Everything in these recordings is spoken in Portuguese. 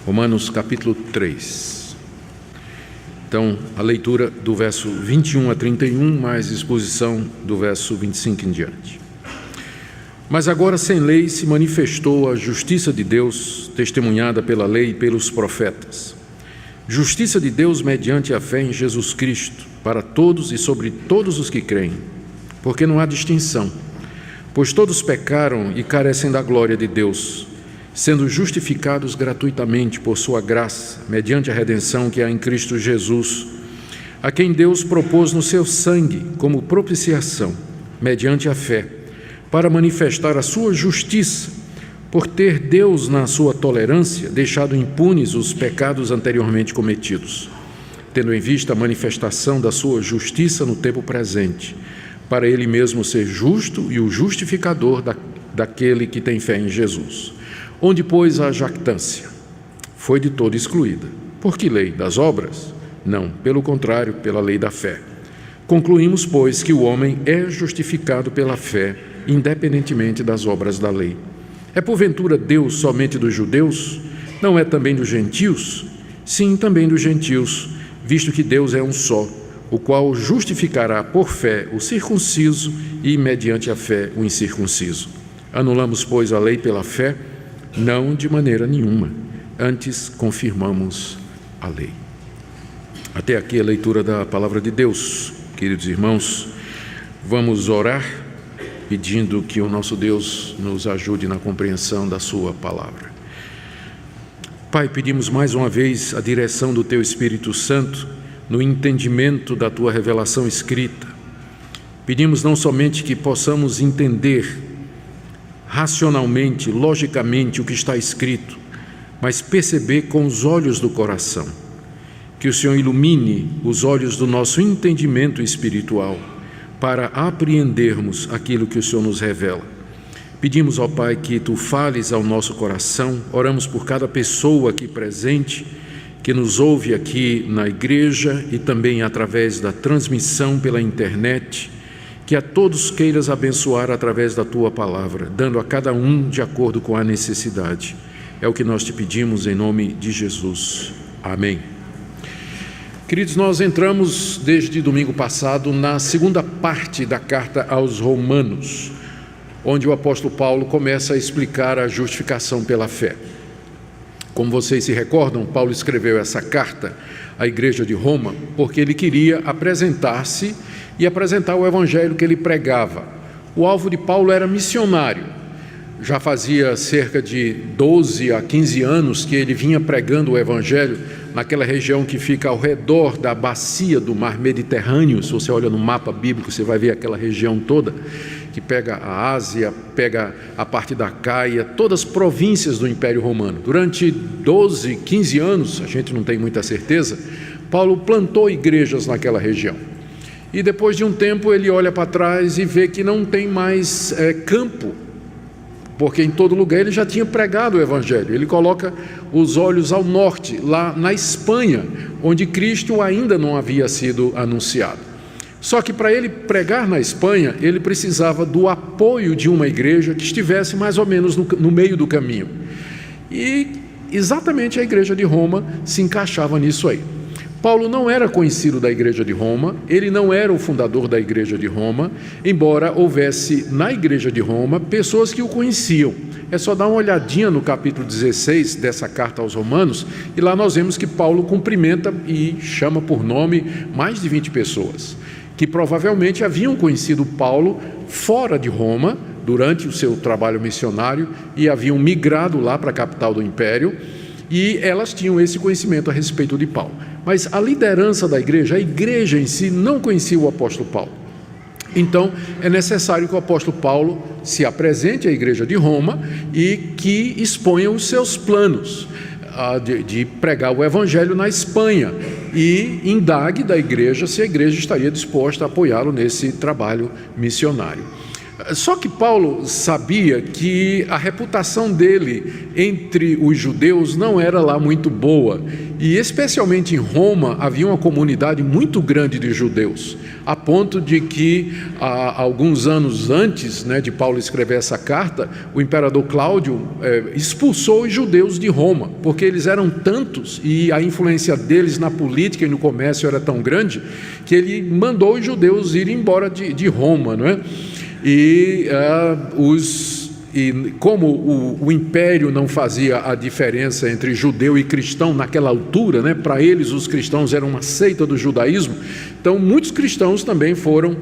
Romanos capítulo 3. Então, a leitura do verso 21 a 31, mais exposição do verso 25 em diante. Mas agora, sem lei, se manifestou a justiça de Deus, testemunhada pela lei e pelos profetas. Justiça de Deus mediante a fé em Jesus Cristo, para todos e sobre todos os que creem, porque não há distinção, pois todos pecaram e carecem da glória de Deus, sendo justificados gratuitamente por sua graça, mediante a redenção que há em Cristo Jesus, a quem Deus propôs no seu sangue como propiciação, mediante a fé, para manifestar a sua justiça, por ter Deus, na sua tolerância, deixado impunes os pecados anteriormente cometidos, tendo em vista a manifestação da sua justiça no tempo presente, para Ele mesmo ser justo e o justificador daquele que tem fé em Jesus. Onde, pois, a jactância foi de todo excluída. Por que lei? Das obras? Não, pelo contrário, pela lei da fé. Concluímos, pois, que o homem é justificado pela fé, independentemente das obras da lei. É porventura Deus somente dos judeus? Não é também dos gentios? Sim, também dos gentios, visto que Deus é um só, o qual justificará por fé o circunciso e, mediante a fé, o incircunciso. Anulamos, pois, a lei pela fé? Não, de maneira nenhuma. Antes, confirmamos a lei. Até aqui a leitura da palavra de Deus. Queridos irmãos, vamos orar pedindo que o nosso Deus nos ajude na compreensão da sua palavra. Pai, pedimos mais uma vez a direção do Teu Espírito Santo no entendimento da Tua revelação escrita. Pedimos não somente que possamos entender racionalmente, logicamente o que está escrito, mas perceber com os olhos do coração. Que o Senhor ilumine os olhos do nosso entendimento espiritual para apreendermos aquilo que o Senhor nos revela. Pedimos, ó Pai, que Tu fales ao nosso coração. Oramos por cada pessoa aqui presente, que nos ouve aqui na igreja e também através da transmissão pela internet, que a todos queiras abençoar através da Tua palavra, dando a cada um de acordo com a necessidade. É o que nós te pedimos em nome de Jesus. Amém. Queridos, nós entramos desde domingo passado na segunda parte da carta aos Romanos, onde o apóstolo Paulo começa a explicar a justificação pela fé. Como vocês se recordam, Paulo escreveu essa carta à igreja de Roma porque ele queria apresentar-se e apresentar o evangelho que ele pregava. O alvo de Paulo era missionário. Já fazia cerca de 12 a 15 anos que ele vinha pregando o evangelho naquela região que fica ao redor da bacia do mar Mediterrâneo. Se você olha no mapa bíblico, você vai ver aquela região toda, que pega a Ásia, pega a parte da Caia, todas as províncias do Império Romano. Durante 12, 15 anos, a gente não tem muita certeza, Paulo plantou igrejas naquela região. E depois de um tempo ele olha para trás e vê que não tem mais campo, porque em todo lugar ele já tinha pregado o evangelho. Ele coloca os olhos ao norte, lá na Espanha, onde Cristo ainda não havia sido anunciado. Só que para ele pregar na Espanha, ele precisava do apoio de uma igreja que estivesse mais ou menos no meio do caminho. E exatamente a igreja de Roma se encaixava nisso aí. Paulo não era conhecido da igreja de Roma, ele não era o fundador da igreja de Roma, embora houvesse na igreja de Roma pessoas que o conheciam. É só dar uma olhadinha no capítulo 16 dessa carta aos Romanos, e lá nós vemos que Paulo cumprimenta e chama por nome mais de 20 pessoas, que provavelmente haviam conhecido Paulo fora de Roma, durante o seu trabalho missionário, e haviam migrado lá para a capital do império, e elas tinham esse conhecimento a respeito de Paulo. Mas a liderança da igreja, a igreja em si, não conhecia o apóstolo Paulo. Então, é necessário que o apóstolo Paulo se apresente à igreja de Roma e que exponha os seus planos de pregar o evangelho na Espanha e indague da igreja se a igreja estaria disposta a apoiá-lo nesse trabalho missionário. Só que Paulo sabia que a reputação dele entre os judeus não era lá muito boa, e especialmente em Roma havia uma comunidade muito grande de judeus, a ponto de que alguns anos antes, de Paulo escrever essa carta, o imperador Cláudio expulsou os judeus de Roma, porque eles eram tantos e a influência deles na política e no comércio era tão grande, que ele mandou os judeus ir embora de Roma, não é? E como o império não fazia a diferença entre judeu e cristão naquela altura, para eles os cristãos eram uma seita do judaísmo, então muitos cristãos também foram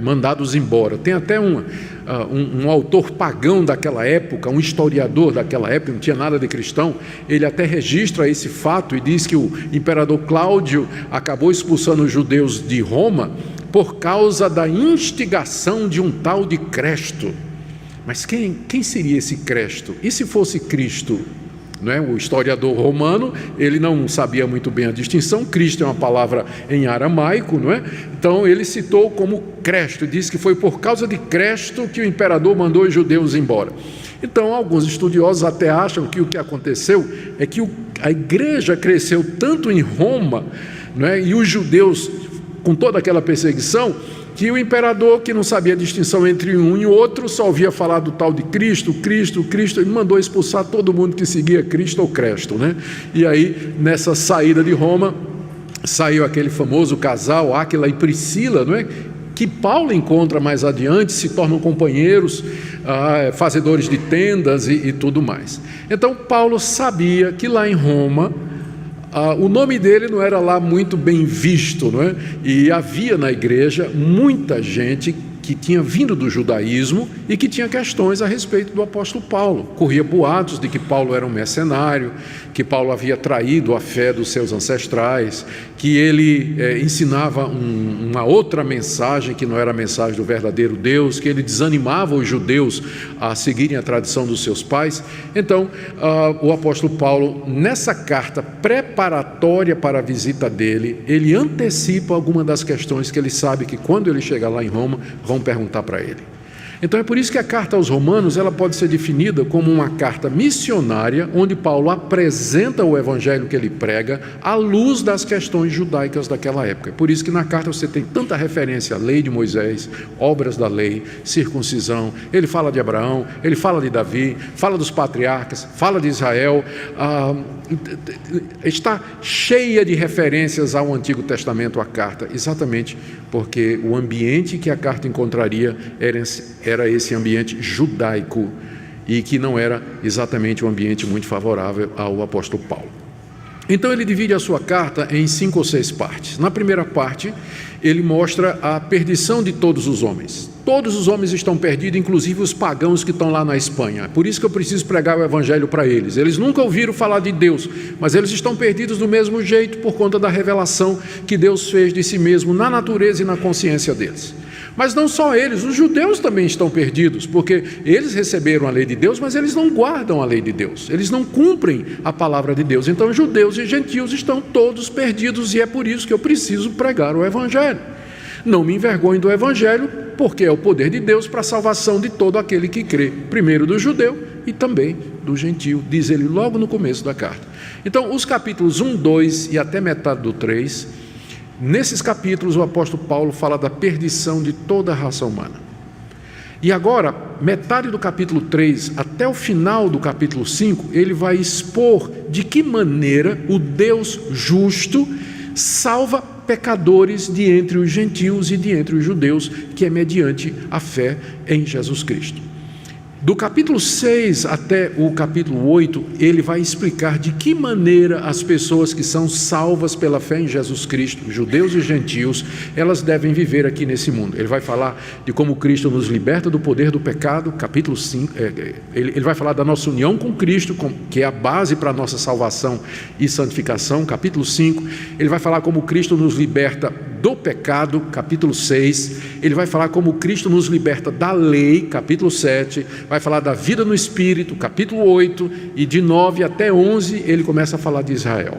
mandados embora. Tem até um autor pagão daquela época, um historiador daquela época, não tinha nada de cristão, ele até registra esse fato e diz que o imperador Cláudio acabou expulsando os judeus de Roma por causa da instigação de um tal de Cresto. Mas quem seria esse Cresto? E se fosse Cristo? O historiador romano, ele não sabia muito bem a distinção. Cristo é uma palavra em aramaico, Então ele citou como Cresto, diz que foi por causa de Cresto que o imperador mandou os judeus embora. Então alguns estudiosos até acham que o que aconteceu é que a igreja cresceu tanto em Roma, e os judeus com toda aquela perseguição, que o imperador, que não sabia a distinção entre um e outro, só ouvia falar do tal de Cristo, ele mandou expulsar todo mundo que seguia Cristo ou Cresto, E aí, nessa saída de Roma, saiu aquele famoso casal, Áquila e Priscila, que Paulo encontra mais adiante, se tornam companheiros, fazedores de tendas e tudo mais. Então, Paulo sabia que lá em Roma, o nome dele não era lá muito bem visto, E havia na igreja muita gente que tinha vindo do judaísmo e que tinha questões a respeito do apóstolo Paulo. Corria boatos de que Paulo era um mercenário, que Paulo havia traído a fé dos seus ancestrais, que ele ensinava uma outra mensagem que não era a mensagem do verdadeiro Deus, que ele desanimava os judeus a seguirem a tradição dos seus pais. Então, o apóstolo Paulo, nessa carta preparatória para a visita dele, ele antecipa alguma das questões que ele sabe que quando ele chegar lá em Roma, vão perguntar para ele. Então é por isso que a carta aos Romanos ela pode ser definida como uma carta missionária, onde Paulo apresenta o evangelho que ele prega à luz das questões judaicas daquela época. É por isso que na carta você tem tanta referência à lei de Moisés, obras da lei, circuncisão, ele fala de Abraão, ele fala de Davi, fala dos patriarcas, fala de Israel, está cheia de referências ao Antigo Testamento, a carta, exatamente porque o ambiente que a carta encontraria era esse ambiente judaico e que não era exatamente um ambiente muito favorável ao apóstolo Paulo. Então ele divide a sua carta em 5 ou 6 partes. Na primeira parte, ele mostra a perdição de todos os homens. Todos os homens estão perdidos, inclusive os pagãos que estão lá na Espanha. Por isso que eu preciso pregar o evangelho para eles. Eles nunca ouviram falar de Deus, mas eles estão perdidos do mesmo jeito por conta da revelação que Deus fez de si mesmo na natureza e na consciência deles. Mas não só eles, os judeus também estão perdidos, porque eles receberam a lei de Deus, mas eles não guardam a lei de Deus, eles não cumprem a palavra de Deus. Então judeus e gentios estão todos perdidos e é por isso que eu preciso pregar o evangelho. Não me envergonhe do evangelho, porque é o poder de Deus para a salvação de todo aquele que crê, primeiro do judeu e também do gentio, diz ele logo no começo da carta. Então os capítulos 1, 2 e até metade do 3, nesses capítulos o apóstolo Paulo fala da perdição de toda a raça humana. E agora, metade do capítulo 3 até o final do capítulo 5, ele vai expor de que maneira o Deus justo salva pecadores de entre os gentios e de entre os judeus, que é mediante a fé em Jesus Cristo. Do capítulo 6 até o capítulo 8, ele vai explicar de que maneira as pessoas que são salvas pela fé em Jesus Cristo, judeus e gentios, elas devem viver aqui nesse mundo. Ele vai falar de como Cristo nos liberta do poder do pecado, capítulo 5, ele vai falar da nossa união com Cristo, que é a base para a nossa salvação e santificação, capítulo 5. Ele vai falar como Cristo nos liberta do pecado, capítulo 6, ele vai falar como Cristo nos liberta da lei, capítulo 7, vai falar da vida no Espírito, capítulo 8, e de 9 até 11 ele começa a falar de Israel.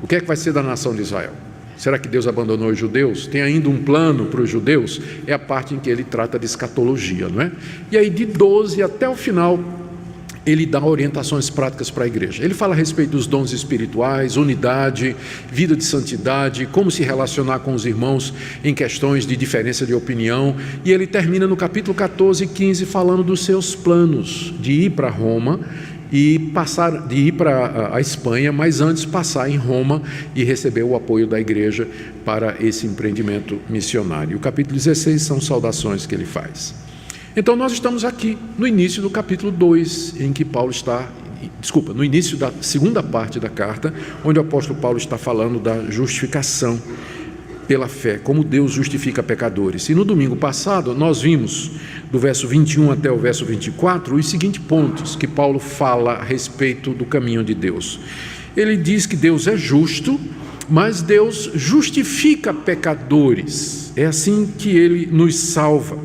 O que é que vai ser da nação de Israel? Será que Deus abandonou os judeus? Tem ainda um plano para os judeus? É a parte em que ele trata de escatologia, não é? E aí de 12 até o final, ele dá orientações práticas para a igreja. Ele fala a respeito dos dons espirituais, unidade, vida de santidade, como se relacionar com os irmãos em questões de diferença de opinião. E ele termina no capítulo 14 e 15 falando dos seus planos de ir para Roma e de ir para a Espanha, mas antes passar em Roma e receber o apoio da igreja para esse empreendimento missionário. O capítulo 16 são saudações que ele faz. Então nós estamos aqui no início do capítulo 2, em que Paulo está, no início da segunda parte da carta, onde o apóstolo Paulo está falando da justificação pela fé, como Deus justifica pecadores. E no domingo passado nós vimos, do verso 21 até o verso 24, os seguintes pontos que Paulo fala a respeito do caminho de Deus. Ele diz que Deus é justo, mas Deus justifica pecadores. É assim que ele nos salva,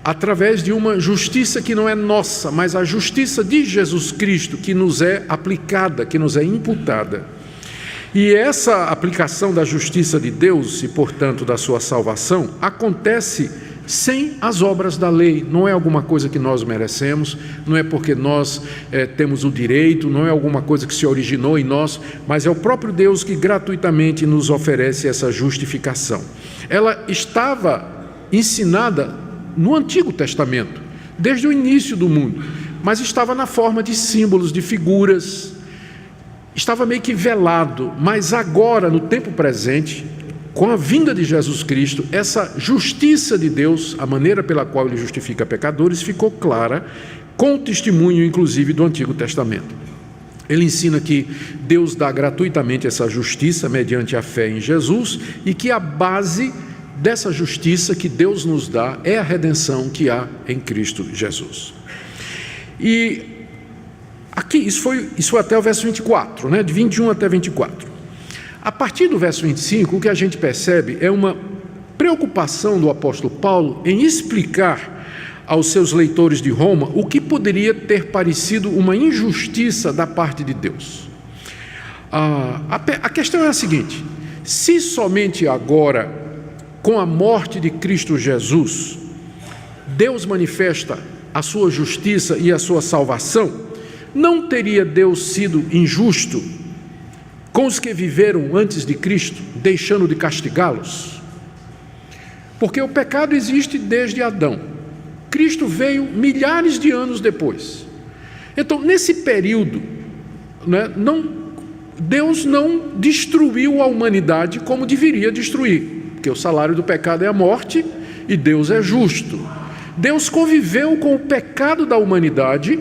através de uma justiça que não é nossa, mas a justiça de Jesus Cristo, que nos é aplicada, que nos é imputada. E essa aplicação da justiça de Deus e, portanto, da sua salvação, acontece sem as obras da lei. Não é alguma coisa que nós merecemos, não é porque nós temos o direito, não é alguma coisa que se originou em nós, mas é o próprio Deus que gratuitamente nos oferece essa justificação. Ela estava ensinada no Antigo Testamento, desde o início do mundo, mas estava na forma de símbolos, de figuras, estava meio que velado, mas agora, no tempo presente, com a vinda de Jesus Cristo, essa justiça de Deus, a maneira pela qual ele justifica pecadores, ficou clara, com o testemunho, inclusive, do Antigo Testamento. Ele ensina que Deus dá gratuitamente essa justiça mediante a fé em Jesus e que a base dessa justiça que Deus nos dá é a redenção que há em Cristo Jesus. E aqui, isso foi até o verso 24, né? De 21 até 24. A partir do verso 25, o que a gente percebe é uma preocupação do apóstolo Paulo em explicar aos seus leitores de Roma o que poderia ter parecido uma injustiça da parte de Deus. A questão é a seguinte: se somente agora, com a morte de Cristo Jesus, Deus manifesta a sua justiça e a sua salvação, não teria Deus sido injusto com os que viveram antes de Cristo, deixando de castigá-los? Porque o pecado existe desde Adão. Cristo veio milhares de anos depois. Então, nesse período, né, Deus não destruiu a humanidade como deveria destruir, porque o salário do pecado é a morte e Deus é justo. Deus conviveu com o pecado da humanidade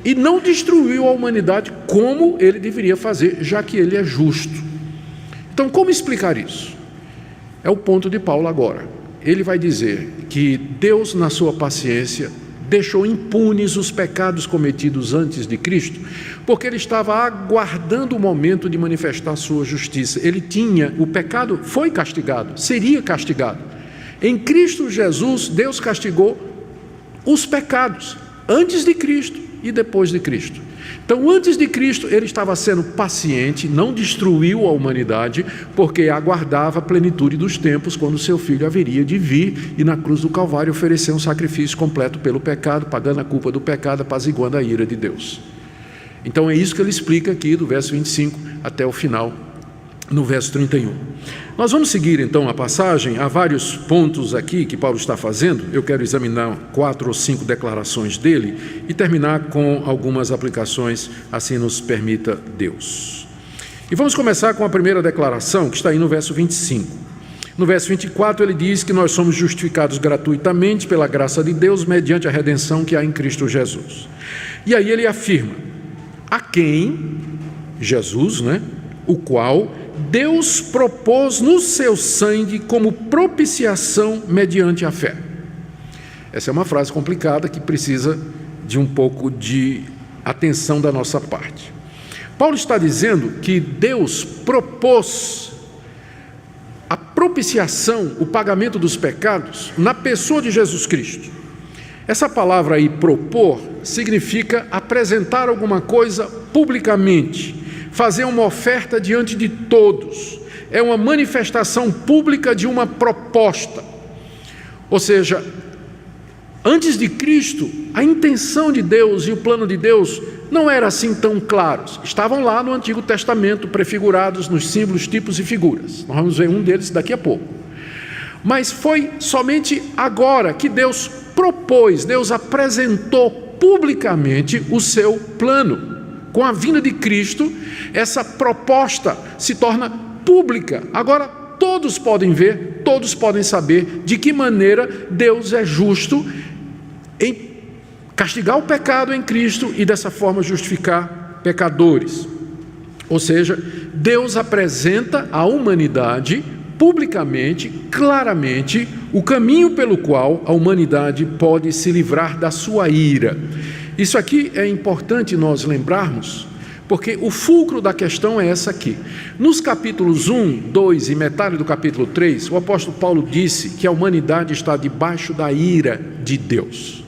e não destruiu a humanidade como ele deveria fazer, já que ele é justo. Então, como explicar isso? É o ponto de Paulo agora. Ele vai dizer que Deus, na sua paciência, deixou impunes os pecados cometidos antes de Cristo, porque ele estava aguardando o momento de manifestar a sua justiça. O pecado foi castigado, seria castigado. Em Cristo Jesus, Deus castigou os pecados, antes de Cristo e depois de Cristo. Então, antes de Cristo, ele estava sendo paciente, não destruiu a humanidade, porque aguardava a plenitude dos tempos, quando seu filho haveria de vir e na cruz do Calvário oferecer um sacrifício completo pelo pecado, pagando a culpa do pecado, apaziguando a ira de Deus. Então é isso que ele explica aqui, do verso 25 até o final, no verso 31. Nós vamos seguir então a passagem. Há vários pontos aqui que Paulo está fazendo. Eu quero examinar 4 ou 5 declarações dele e terminar com algumas aplicações, assim nos permita Deus. E vamos começar com a primeira declaração, que está aí no verso 25. No verso 24 ele diz que nós somos justificados gratuitamente pela graça de Deus, mediante a redenção que há em Cristo Jesus. E aí ele afirma: a quem, Jesus, né, o qual Deus propôs no seu sangue como propiciação mediante a fé. Essa é uma frase complicada que precisa de um pouco de atenção da nossa parte. Paulo está dizendo que Deus propôs a propiciação, o pagamento dos pecados, na pessoa de Jesus Cristo. Essa palavra aí, propor, significa apresentar alguma coisa publicamente, fazer uma oferta diante de todos, é uma manifestação pública de uma proposta. Ou seja, antes de Cristo, a intenção de Deus e o plano de Deus não eram assim tão claros. Estavam lá no Antigo Testamento, prefigurados nos símbolos, tipos e figuras. Nós vamos ver um deles daqui a pouco. Mas foi somente agora que Deus propôs, Deus apresentou publicamente o seu plano. Com a vinda de Cristo, essa proposta se torna pública. Agora todos podem ver, todos podem saber de que maneira Deus é justo em castigar o pecado em Cristo e dessa forma justificar pecadores. Ou seja, Deus apresenta à humanidade publicamente, claramente, o caminho pelo qual a humanidade pode se livrar da sua ira. Isso aqui é importante nós lembrarmos, porque o fulcro da questão é essa aqui. Nos capítulos 1, 2 e metade do capítulo 3, o apóstolo Paulo disse que a humanidade está debaixo da ira de Deus.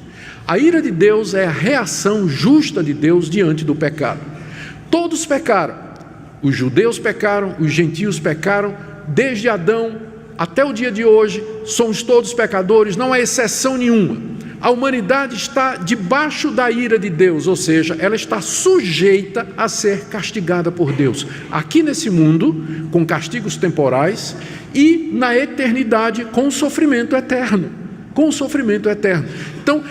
A ira de Deus é a reação justa de Deus diante do pecado. Todos pecaram. Os judeus pecaram, os gentios pecaram, desde Adão até o dia de hoje, somos todos pecadores, não há exceção nenhuma. A humanidade está debaixo da ira de Deus, ou seja, ela está sujeita a ser castigada por Deus, aqui nesse mundo, com castigos temporais, e na eternidade, com sofrimento eterno. Com sofrimento eterno. Então,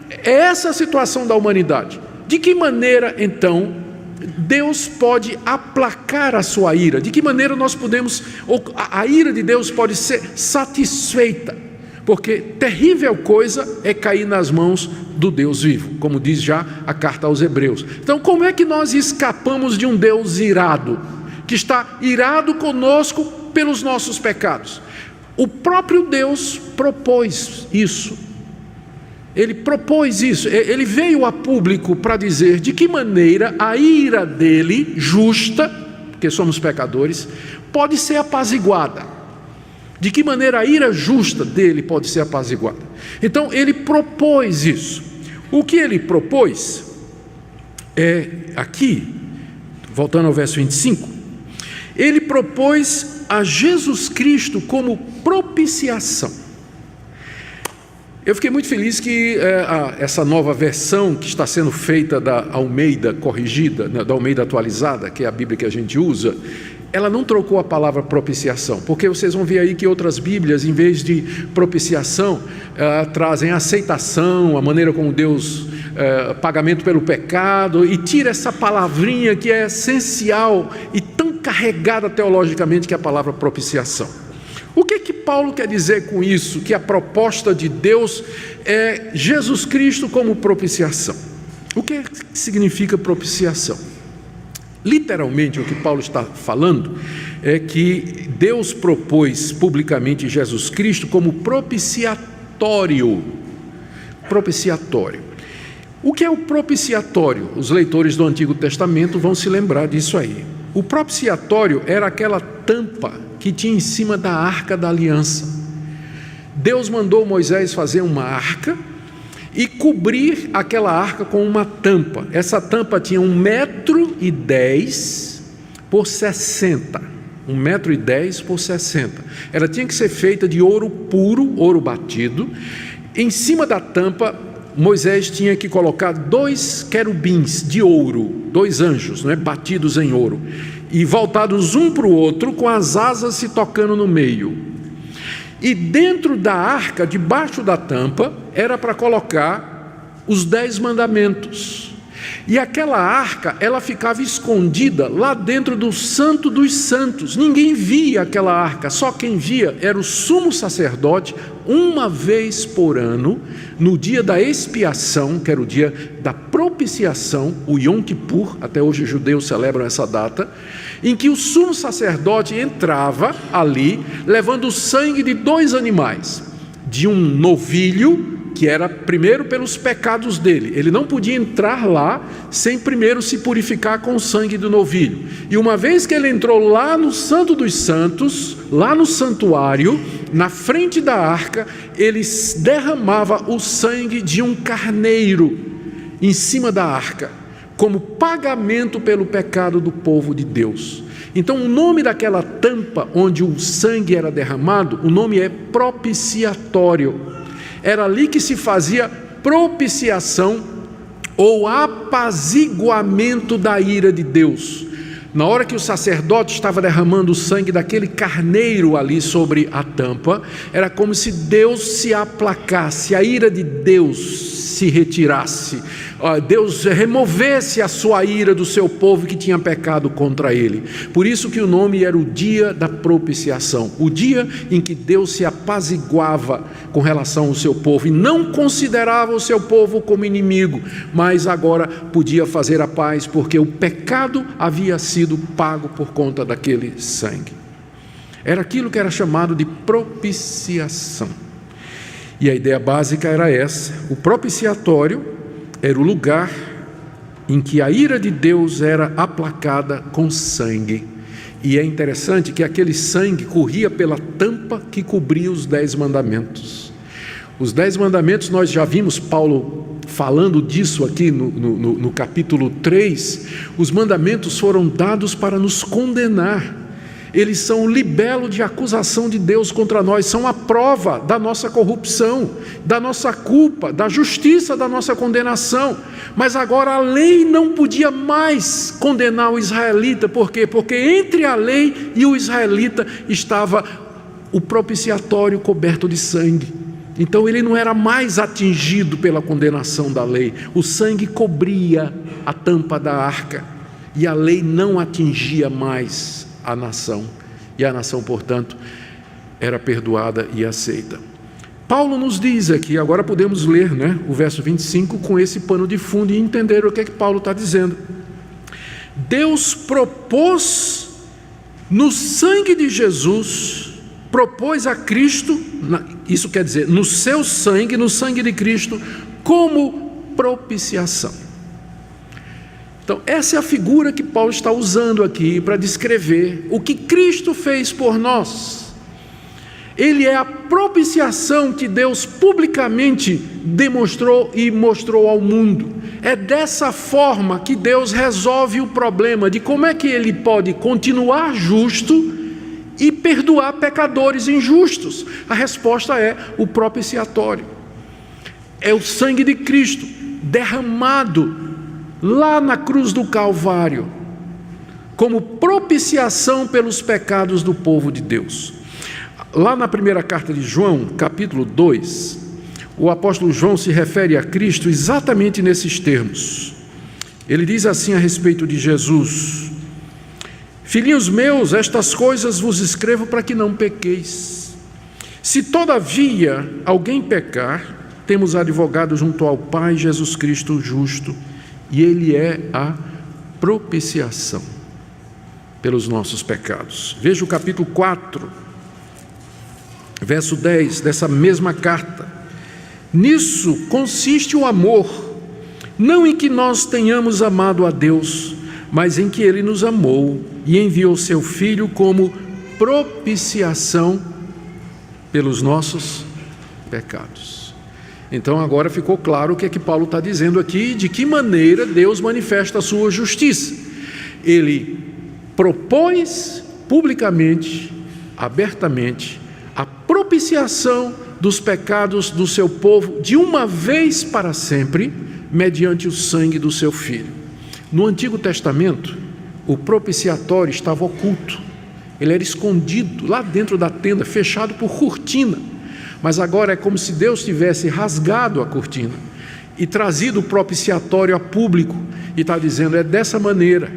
é essa a situação da humanidade. De que maneira, então, Deus pode aplacar a sua ira? De que maneira nós podemos, ou a ira de Deus pode ser satisfeita? Porque terrível coisa é cair nas mãos do Deus vivo, como diz já a carta aos Hebreus. Então, como é que nós escapamos de um Deus irado, que está irado conosco pelos nossos pecados? O próprio Deus propôs isso. Ele propôs isso, ele veio a público para dizer de que maneira a ira dele, justa, porque somos pecadores, pode ser apaziguada. De que maneira a ira justa dele pode ser apaziguada. Então ele propôs isso. O que ele propôs é aqui, voltando ao verso 25, ele propôs a Jesus Cristo como propiciação. Eu fiquei muito feliz que essa nova versão que está sendo feita da Almeida corrigida, da Almeida atualizada, que é a Bíblia que a gente usa, ela não trocou a palavra propiciação, porque vocês vão ver aí que outras Bíblias, em vez de propiciação, trazem aceitação, a maneira como Deus, pagamento pelo pecado, e tira essa palavrinha que é essencial e tão carregada teologicamente, que é a palavra propiciação. O que Paulo quer dizer com isso? Que a proposta de Deus é Jesus Cristo como propiciação. O que significa propiciação? Literalmente, o que Paulo está falando é que Deus propôs publicamente Jesus Cristo como propiciatório. Propiciatório. O que é o propiciatório? Os leitores do Antigo Testamento vão se lembrar disso aí. O propiciatório era aquela tampa que tinha em cima da arca da aliança. Deus mandou Moisés fazer uma arca e cobrir aquela arca com uma tampa. Essa tampa tinha 1,10 m por 60. 1,10 m por 60. Ela tinha que ser feita de ouro puro, ouro batido. Em cima da tampa, Moisés tinha que colocar 2 querubins de ouro, 2 anjos, batidos em ouro, e voltados um para o outro, com as asas se tocando no meio. E dentro da arca, debaixo da tampa, era para colocar os 10 mandamentos. E aquela arca, ela ficava escondida lá dentro do Santo dos Santos. Ninguém via aquela arca, só quem via era o sumo sacerdote, uma vez por ano, no dia da expiação, que era o dia da propiciação, o Yom Kippur, até hoje os judeus celebram essa data, em que o sumo sacerdote entrava ali, levando o sangue de 2 animais, de um novilho, que era primeiro pelos pecados dele. Ele não podia entrar lá sem primeiro se purificar com o sangue do novilho. E uma vez que ele entrou lá no Santo dos Santos, lá no santuário, na frente da arca, ele derramava o sangue de um carneiro em cima da arca, como pagamento pelo pecado do povo de Deus. Então o nome daquela tampa onde o sangue era derramado, o nome é propiciatório. Era ali que se fazia propiciação ou apaziguamento da ira de Deus. Na hora que o sacerdote estava derramando o sangue daquele carneiro ali sobre a tampa, era como se Deus se aplacasse, a ira de Deus se retirasse, Deus removesse a sua ira do seu povo que tinha pecado contra ele. Por isso que o nome era o dia da propiciação, o dia em que Deus se apaziguava com relação ao seu povo e não considerava o seu povo como inimigo, mas agora podia fazer a paz porque o pecado havia sido pago por conta daquele sangue. Era aquilo que era chamado de propiciação. E a ideia básica era essa: o propiciatório era o lugar em que a ira de Deus era aplacada com sangue. E é interessante que aquele sangue corria pela tampa que cobria os 10 mandamentos. Os 10 mandamentos, nós já vimos Paulo falando disso aqui no capítulo 3. Os mandamentos foram dados para nos condenar. Eles são o libelo de acusação de Deus contra nós, são a prova da nossa corrupção, da nossa culpa, da justiça da nossa condenação. Mas agora a lei não podia mais condenar o israelita. Por quê? Porque entre a lei e o israelita estava o propiciatório coberto de sangue. Então ele não era mais atingido pela condenação da lei. O sangue cobria a tampa da arca e a lei não atingia mais a nação, e a nação, portanto, era perdoada e aceita. Paulo nos diz aqui, agora podemos ler, o verso 25 com esse pano de fundo e entender o que é que Paulo está dizendo. Deus propôs no sangue de Jesus, propôs a Cristo, isso quer dizer, no seu sangue, no sangue de Cristo, como propiciação. Então, essa é a figura que Paulo está usando aqui para descrever o que Cristo fez por nós. Ele é a propiciação que Deus publicamente demonstrou e mostrou ao mundo. É dessa forma que Deus resolve o problema de como é que Ele pode continuar justo e perdoar pecadores injustos. A resposta é o propiciatório. É o sangue de Cristo derramado lá na cruz do Calvário, como propiciação pelos pecados do povo de Deus. Lá na primeira carta de João, capítulo 2, o apóstolo João se refere a Cristo exatamente nesses termos. Ele diz assim a respeito de Jesus: filhinhos meus, estas coisas vos escrevo para que não pequeis. Se todavia alguém pecar, temos advogado junto ao Pai, Jesus Cristo justo, e Ele é a propiciação pelos nossos pecados. Veja o capítulo 4, verso 10 dessa mesma carta. Nisso consiste o amor, não em que nós tenhamos amado a Deus, mas em que Ele nos amou e enviou seu Filho como propiciação pelos nossos pecados. Então agora ficou claro o que é que Paulo está dizendo aqui, de que maneira Deus manifesta a sua justiça. Ele propôs publicamente, abertamente, a propiciação dos pecados do seu povo de uma vez para sempre, mediante o sangue do seu Filho. No Antigo Testamento, o propiciatório estava oculto, ele era escondido lá dentro da tenda, fechado por cortina. Mas agora é como se Deus tivesse rasgado a cortina e trazido o propiciatório a público e está dizendo: é dessa maneira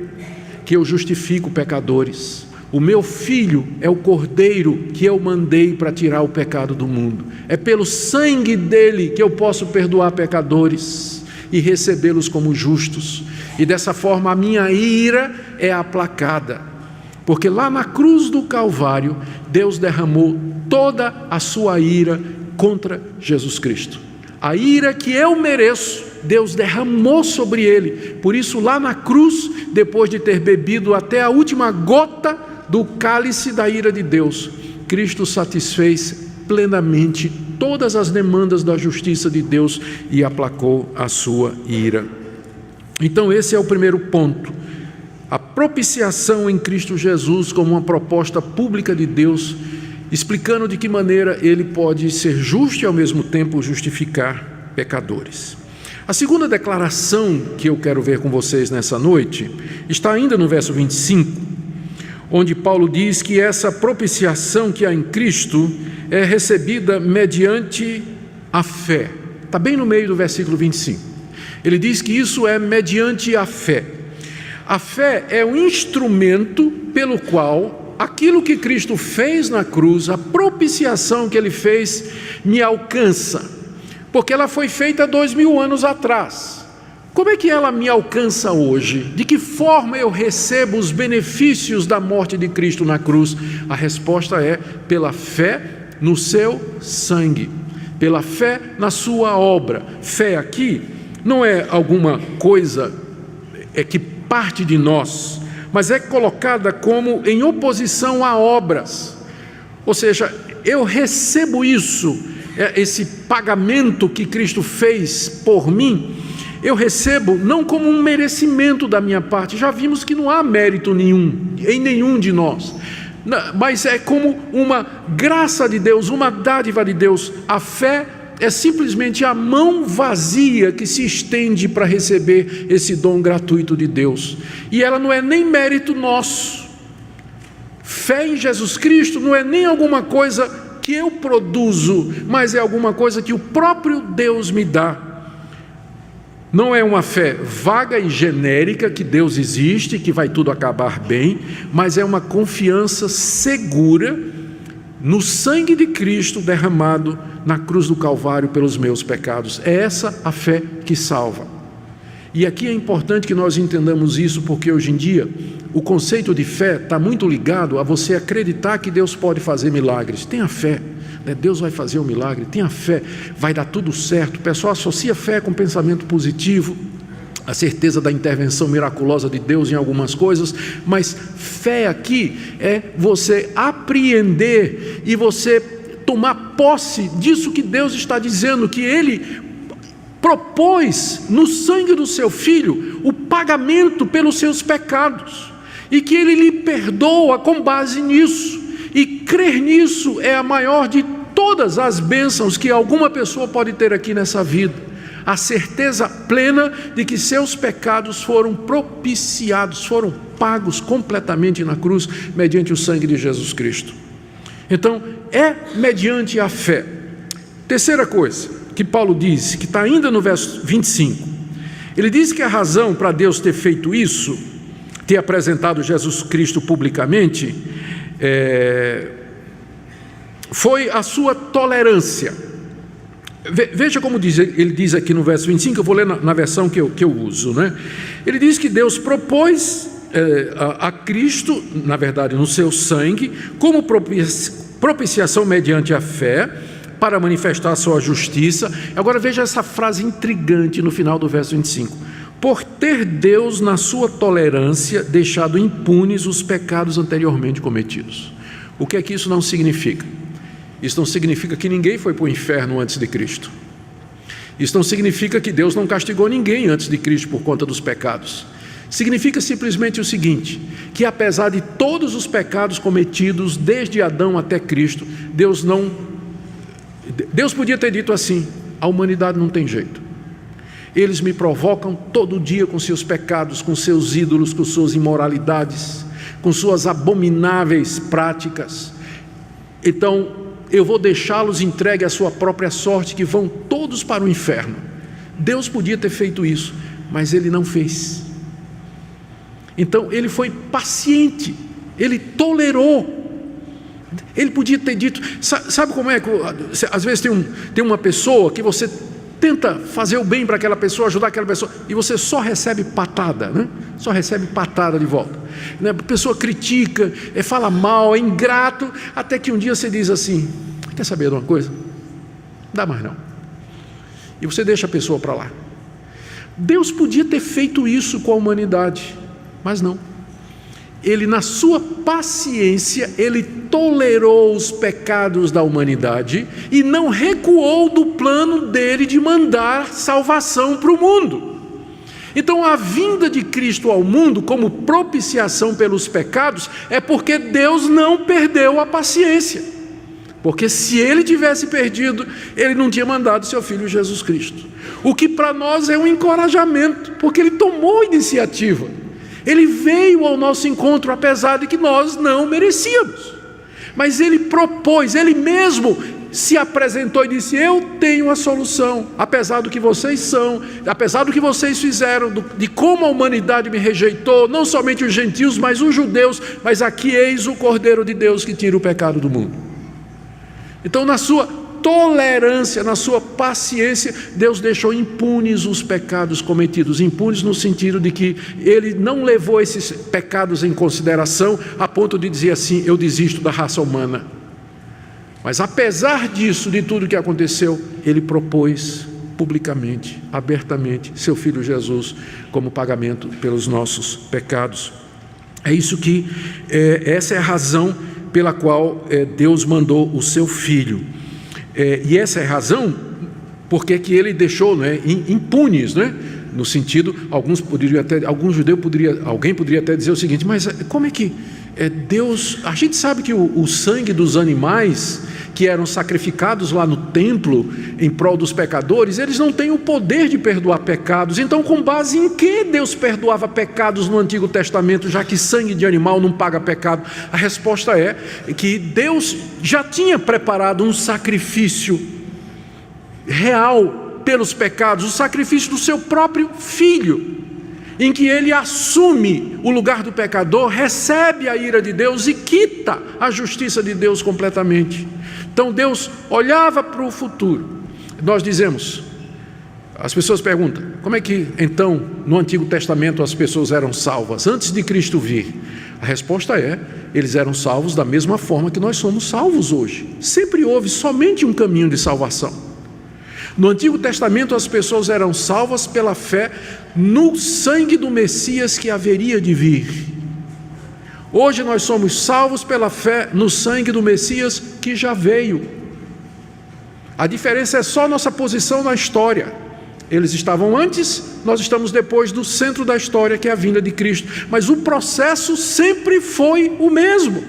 que eu justifico pecadores. O meu Filho é o Cordeiro que eu mandei para tirar o pecado do mundo. É pelo sangue dele que eu posso perdoar pecadores e recebê-los como justos. E dessa forma a minha ira é aplacada. Porque lá na cruz do Calvário, Deus derramou toda a sua ira contra Jesus Cristo. A ira que eu mereço, Deus derramou sobre ele. Por isso, lá na cruz, depois de ter bebido até a última gota do cálice da ira de Deus, Cristo satisfez plenamente todas as demandas da justiça de Deus e aplacou a sua ira. Então esse é o primeiro ponto. a propiciação em Cristo Jesus como uma proposta pública de Deus, explicando de que maneira Ele pode ser justo e ao mesmo tempo justificar pecadores. A segunda declaração que eu quero ver com vocês nessa noite está ainda no verso 25, onde Paulo diz que essa propiciação que há em Cristo é recebida mediante a fé. Está bem no meio do versículo 25. Ele diz que isso é mediante a fé. A fé é um instrumento pelo qual aquilo que Cristo fez na cruz, a propiciação que Ele fez, me alcança, porque ela foi feita 2000 anos atrás. Como é que ela me alcança hoje? De que forma eu recebo os benefícios da morte de Cristo na cruz? A resposta é pela fé no seu sangue, pela fé na sua obra. Fé aqui não é alguma coisa que parte de nós, mas é colocada como em oposição a obras. Ou seja, eu recebo isso, esse pagamento que Cristo fez por mim, eu recebo não como um merecimento da minha parte. Já vimos que não há mérito nenhum em nenhum de nós, mas é como uma graça de Deus, uma dádiva de Deus. A fé é simplesmente a mão vazia que se estende para receber esse dom gratuito de Deus, e ela não é nem mérito nosso. Fé em Jesus Cristo não é nem alguma coisa que eu produzo, mas é alguma coisa que o próprio Deus me dá. Não é uma fé vaga e genérica que Deus existe, que vai tudo acabar bem, mas é uma confiança segura no sangue de Cristo derramado na cruz do Calvário pelos meus pecados. É essa a fé que salva. E aqui é importante que nós entendamos isso, porque hoje em dia o conceito de fé está muito ligado a você acreditar que Deus pode fazer milagres. Tenha fé, né? Deus vai fazer um milagre, tenha fé, vai dar tudo certo. O pessoal associa fé com pensamento positivo, a certeza da intervenção miraculosa de Deus em algumas coisas, mas fé aqui é você apreender e você tomar posse disso que Deus está dizendo, que Ele propôs no sangue do seu Filho o pagamento pelos seus pecados, e que Ele lhe perdoa com base nisso, e crer nisso é a maior de todas as bênçãos que alguma pessoa pode ter aqui nessa vida. A certeza plena de que seus pecados foram propiciados, foram pagos completamente na cruz, mediante o sangue de Jesus Cristo. Então, é mediante a fé. Terceira coisa que Paulo diz, que está ainda no verso 25, ele diz que a razão para Deus ter feito isso, ter apresentado Jesus Cristo publicamente, foi a sua tolerância. Veja como ele diz aqui no verso 25, eu vou ler na versão que eu uso, né? Ele diz que Deus propôs a Cristo, na verdade no seu sangue, como propiciação mediante a fé, para manifestar a sua justiça. Agora veja essa frase intrigante no final do verso 25: por ter Deus na sua tolerância deixado impunes os pecados anteriormente cometidos. O que é que isso não significa? Isso não significa que ninguém foi para o inferno antes de Cristo. Isso não significa que Deus não castigou ninguém antes de Cristo por conta dos pecados. Significa simplesmente o seguinte, que apesar de todos os pecados cometidos desde Adão até Cristo, Deus podia ter dito assim: a humanidade não tem jeito. Eles me provocam todo dia com seus pecados, com seus ídolos, com suas imoralidades, com suas abomináveis práticas. Então eu vou deixá-los entregue à sua própria sorte, que vão todos para o inferno. Deus podia ter feito isso, mas Ele não fez. Então Ele foi paciente, Ele tolerou. Ele podia ter dito, sabe como é que às vezes tem uma pessoa que você tenta fazer o bem para aquela pessoa, ajudar aquela pessoa, e você só recebe patada, né? Só recebe patada de volta, né? A pessoa critica, fala mal, é ingrato, até que um dia você diz assim: quer saber de uma coisa? Não dá mais não. E você deixa a pessoa para lá. Deus podia ter feito isso com a humanidade, mas não. Ele, na sua paciência, Ele tolerou os pecados da humanidade e não recuou do plano dele de mandar salvação para o mundo. Então a vinda de Cristo ao mundo como propiciação pelos pecados é porque Deus não perdeu a paciência. Porque se ele tivesse perdido, ele não tinha mandado seu Filho Jesus Cristo. O que para nós é um encorajamento, porque ele tomou a iniciativa. Ele veio ao nosso encontro, apesar de que nós não merecíamos. Mas ele propôs, ele mesmo se apresentou e disse: eu tenho a solução, apesar do que vocês são, apesar do que vocês fizeram, de como a humanidade me rejeitou, não somente os gentios, mas os judeus, mas aqui eis o Cordeiro de Deus que tira o pecado do mundo. Então, na sua tolerância, na sua paciência, Deus deixou impunes os pecados cometidos, impunes no sentido de que ele não levou esses pecados em consideração a ponto de dizer assim: eu desisto da raça humana. Mas apesar disso, de tudo que aconteceu, ele propôs publicamente, abertamente, seu Filho Jesus como pagamento pelos nossos pecados. É isso que, essa é a razão pela qual Deus mandou o seu Filho. E essa é a razão porque que ele deixou, impunes, no sentido, alguém poderia até dizer o seguinte: mas como é que Deus, a gente sabe que o sangue dos animais que eram sacrificados lá no templo em prol dos pecadores, eles não têm o poder de perdoar pecados. Então, com base em que Deus perdoava pecados no Antigo Testamento, já que sangue de animal não paga pecado? A resposta é que Deus já tinha preparado um sacrifício real pelos pecados, o sacrifício do seu próprio Filho, em que ele assume o lugar do pecador, recebe a ira de Deus e quita a justiça de Deus completamente. Então Deus olhava para o futuro. Nós dizemos, as pessoas perguntam: como é que então no Antigo Testamento as pessoas eram salvas antes de Cristo vir? A resposta é: eles eram salvos da mesma forma que nós somos salvos hoje. Sempre houve somente um caminho de salvação. No Antigo Testamento as pessoas eram salvas pela fé no sangue do Messias que haveria de vir. Hoje nós somos salvos pela fé no sangue do Messias que já veio. A diferença é só nossa posição na história. Eles estavam antes, nós estamos depois do centro da história, que é a vinda de Cristo. Mas o processo sempre foi o mesmo.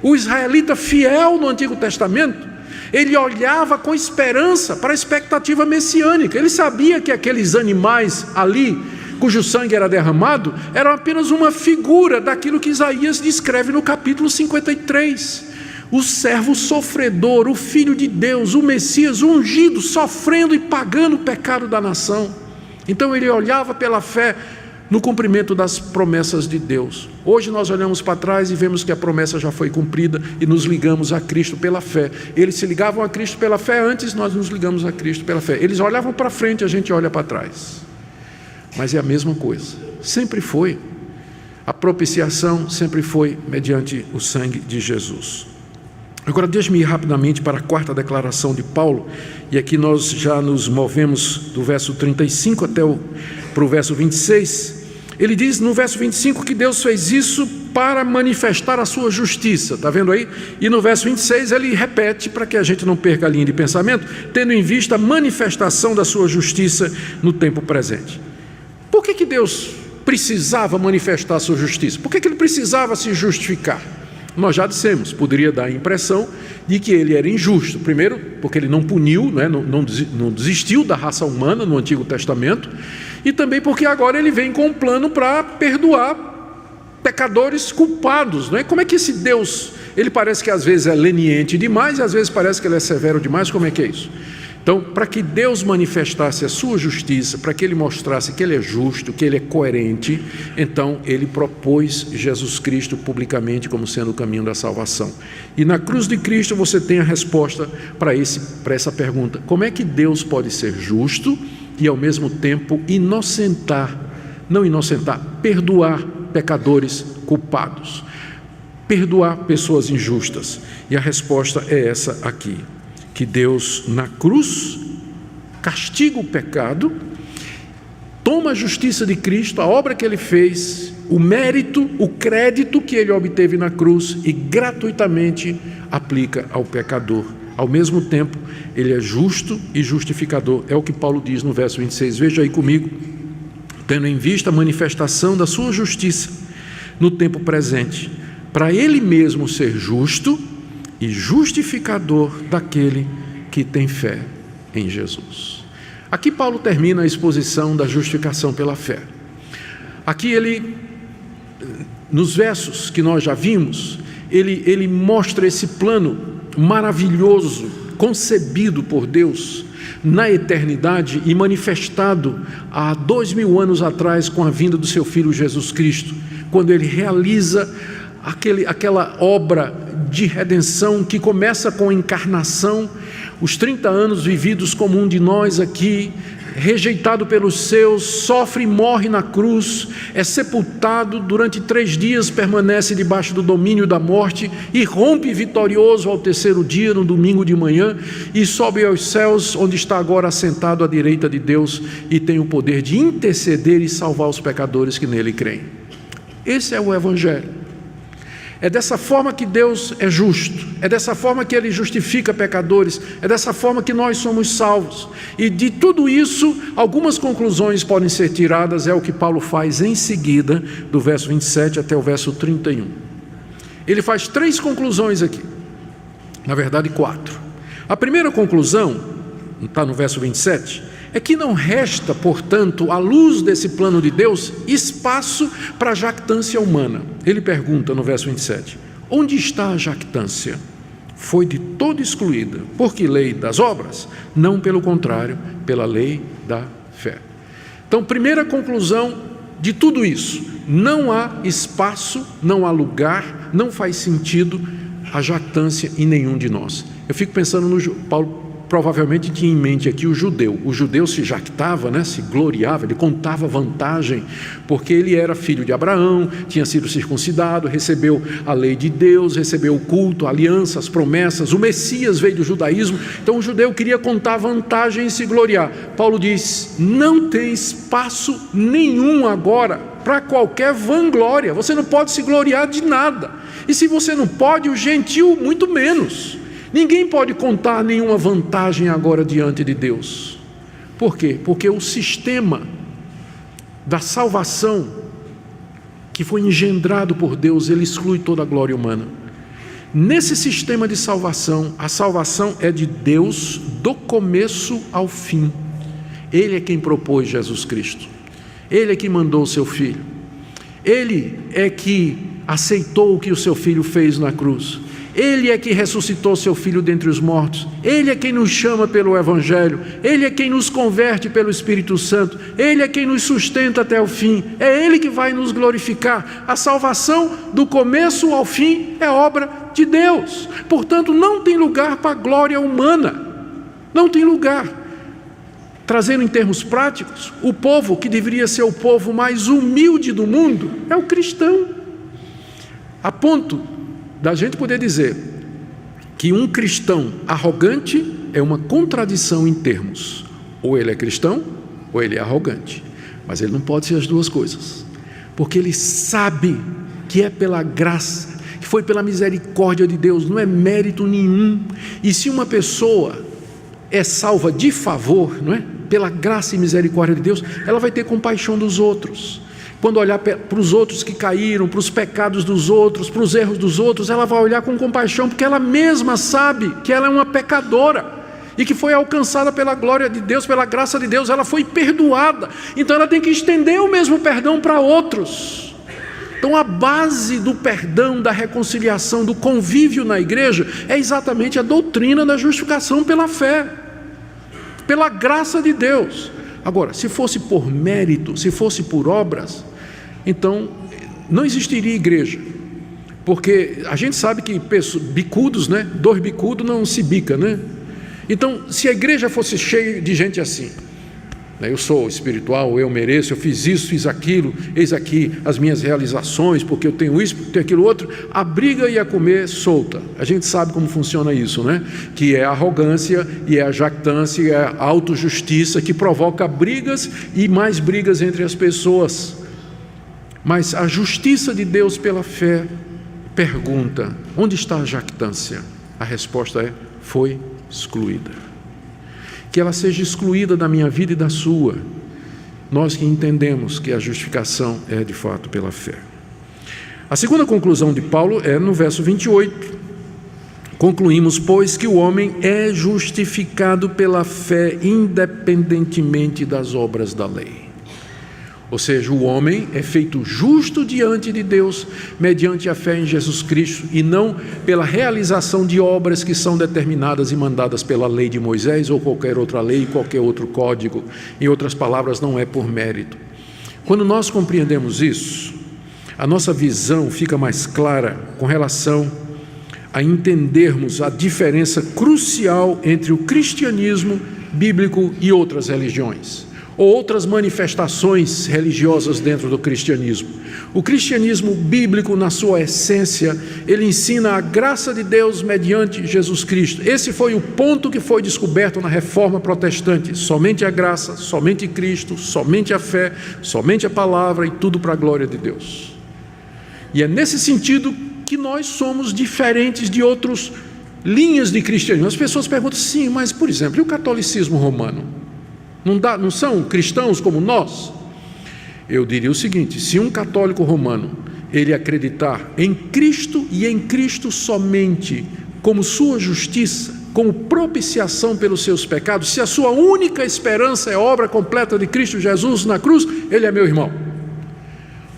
O israelita fiel no Antigo Testamento, ele olhava com esperança para a expectativa messiânica. Ele sabia que aqueles animais ali, cujo sangue era derramado, eram apenas uma figura daquilo que Isaías descreve no capítulo 53. O servo sofredor, o Filho de Deus, o Messias ungido, sofrendo e pagando o pecado da nação. Então ele olhava pela fé no cumprimento das promessas de Deus. Hoje nós olhamos para trás e vemos que a promessa já foi cumprida e nos ligamos a Cristo pela fé. Eles se ligavam a Cristo pela fé antes, nós nos ligamos a Cristo pela fé. Eles olhavam para frente, a gente olha para trás. Mas é a mesma coisa, sempre foi. A propiciação sempre foi mediante o sangue de Jesus. Agora deixe-me ir rapidamente para a quarta declaração de Paulo, e aqui nós já nos movemos do verso 35 para o verso 26. Ele diz no verso 25 que Deus fez isso para manifestar a sua justiça, está vendo aí? E no verso 26 ele repete, para que a gente não perca a linha de pensamento, tendo em vista a manifestação da sua justiça no tempo presente. Por que Deus precisava manifestar a sua justiça? Por que ele precisava se justificar? Nós já dissemos, poderia dar a impressão de que ele era injusto. Primeiro, porque ele não puniu, não desistiu da raça humana no Antigo Testamento, e também porque agora ele vem com um plano para perdoar pecadores culpados. Como é que esse Deus, ele parece que às vezes é leniente demais e às vezes parece que ele é severo demais? Como é que é isso? Então, para que Deus manifestasse a sua justiça, para que ele mostrasse que ele é justo, que ele é coerente, então ele propôs Jesus Cristo publicamente como sendo o caminho da salvação. E na cruz de Cristo você tem a resposta para essa pergunta: como é que Deus pode ser justo e ao mesmo tempo perdoar pecadores culpados, perdoar pessoas injustas? E a resposta é essa aqui: que Deus na cruz castiga o pecado, toma a justiça de Cristo, a obra que ele fez, o mérito, o crédito que ele obteve na cruz, e gratuitamente aplica ao pecador. Ao mesmo tempo, ele é justo e justificador. É o que Paulo diz no verso 26. Veja aí comigo, tendo em vista a manifestação da sua justiça no tempo presente, para ele mesmo ser justo e justificador daquele que tem fé em Jesus. Aqui Paulo termina a exposição da justificação pela fé. Aqui ele, nos versos que nós já vimos, ele mostra esse plano maravilhoso, concebido por Deus na eternidade e manifestado há 2000 anos atrás com a vinda do seu Filho Jesus Cristo, quando ele realiza aquela obra de redenção que começa com a encarnação, os 30 anos vividos como um de nós aqui, rejeitado pelos seus, sofre e morre na cruz, é sepultado, durante 3 dias permanece debaixo do domínio da morte e rompe vitorioso ao 3º dia, no domingo de manhã, e sobe aos céus, onde está agora assentado à direita de Deus e tem o poder de interceder e salvar os pecadores que nele creem. Esse é o Evangelho. É dessa forma que Deus é justo, é dessa forma que Ele justifica pecadores, é dessa forma que nós somos salvos. E de tudo isso, algumas conclusões podem ser tiradas, é o que Paulo faz em seguida, do verso 27 até o verso 31. Ele faz 3 conclusões aqui, na verdade 4. A primeira conclusão, está no verso 27, é que não resta, portanto, à luz desse plano de Deus, espaço para a jactância humana. Ele pergunta no verso 27, onde está a jactância? Foi de todo excluída. Por que lei das obras? Não, pelo contrário, pela lei da fé. Então, primeira conclusão de tudo isso, não há espaço, não há lugar, não faz sentido a jactância em nenhum de nós. Eu fico pensando no Paulo. Provavelmente tinha em mente aqui o judeu se jactava, né? Se gloriava, ele contava vantagem, porque ele era filho de Abraão, tinha sido circuncidado, recebeu a lei de Deus, recebeu o culto, a aliança, as promessas, o Messias veio do judaísmo, então o judeu queria contar vantagem e se gloriar. Paulo diz, não tem espaço nenhum agora para qualquer vanglória, você não pode se gloriar de nada, e se você não pode, o gentil muito menos. Ninguém pode contar nenhuma vantagem agora diante de Deus. Por quê? Porque o sistema da salvação que foi engendrado por Deus, ele exclui toda a glória humana. Nesse sistema de salvação, a salvação é de Deus do começo ao fim. Ele é quem propôs Jesus Cristo. Ele é que mandou o seu Filho. Ele é que aceitou o que o seu Filho fez na cruz. Ele é que ressuscitou seu Filho dentre os mortos. Ele é quem nos chama pelo Evangelho. Ele é quem nos converte pelo Espírito Santo. Ele é quem nos sustenta até o fim. É Ele que vai nos glorificar. A salvação, do começo ao fim, é obra de Deus. Portanto, não tem lugar para a glória humana. Não tem lugar. Trazendo em termos práticos, o povo que deveria ser o povo mais humilde do mundo é o cristão. A ponto da gente poder dizer que um cristão arrogante é uma contradição em termos. Ou ele é cristão, ou ele é arrogante. Mas ele não pode ser as duas coisas. Porque ele sabe que é pela graça, que foi pela misericórdia de Deus, não é mérito nenhum. E se uma pessoa é salva de favor, não é? Pela graça e misericórdia de Deus, ela vai ter compaixão dos outros. Quando olhar para os outros que caíram, para os pecados dos outros, para os erros dos outros, ela vai olhar com compaixão, porque ela mesma sabe que ela é uma pecadora e que foi alcançada pela glória de Deus, pela graça de Deus, ela foi perdoada. Então ela tem que estender o mesmo perdão para outros. Então a base do perdão, da reconciliação, do convívio na igreja é exatamente a doutrina da justificação pela fé, pela graça de Deus. Agora, se fosse por mérito, se fosse por obras, então não existiria igreja, porque a gente sabe que bicudos, né? 2 bicudos não se bica, né? Então, se a igreja fosse cheia de gente assim, eu sou espiritual, eu mereço, eu fiz isso, fiz aquilo, eis aqui as minhas realizações, porque eu tenho isso, porque tenho aquilo outro, a briga ia comer solta. A gente sabe como funciona isso, né? Que é a arrogância, e é a jactância, e é a autojustiça que provoca brigas e mais brigas entre as pessoas. Mas a justiça de Deus pela fé pergunta, onde está a jactância? A resposta é, foi excluída. Que ela seja excluída da minha vida e da sua, nós que entendemos que a justificação é de fato pela fé. A segunda conclusão de Paulo é no verso 28. Concluímos, pois, que o homem é justificado pela fé independentemente das obras da lei. Ou seja, o homem é feito justo diante de Deus mediante a fé em Jesus Cristo e não pela realização de obras que são determinadas e mandadas pela lei de Moisés ou qualquer outra lei, qualquer outro código. Em outras palavras, não é por mérito. Quando nós compreendemos isso, a nossa visão fica mais clara com relação a entendermos a diferença crucial entre o cristianismo bíblico e outras religiões, ou outras manifestações religiosas dentro do cristianismo. O cristianismo bíblico, na sua essência, ele ensina a graça de Deus mediante Jesus Cristo. Esse foi o ponto que foi descoberto na Reforma Protestante. Somente a graça, somente Cristo, somente a fé, somente a palavra e tudo para a glória de Deus. E é nesse sentido que nós somos diferentes de outras linhas de cristianismo. As pessoas perguntam, sim, mas, por exemplo, e o catolicismo romano? Não são cristãos como nós? Eu diria o seguinte, se um católico romano, ele acreditar em Cristo e em Cristo somente, como sua justiça, como propiciação pelos seus pecados, se a sua única esperança é a obra completa de Cristo Jesus na cruz, ele é meu irmão.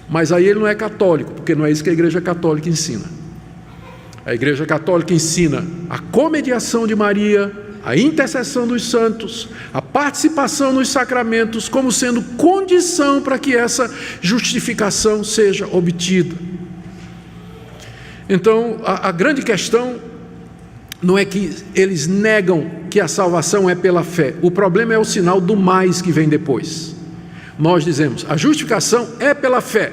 Mas aí ele não é católico, porque não é isso que a Igreja Católica ensina. A Igreja Católica ensina a comediação de Maria, a intercessão dos santos, a participação nos sacramentos como sendo condição para que essa justificação seja obtida. Então, a grande questão não é que eles negam que a salvação é pela fé. O problema é o sinal do mais que vem depois. Nós dizemos, a justificação é pela fé.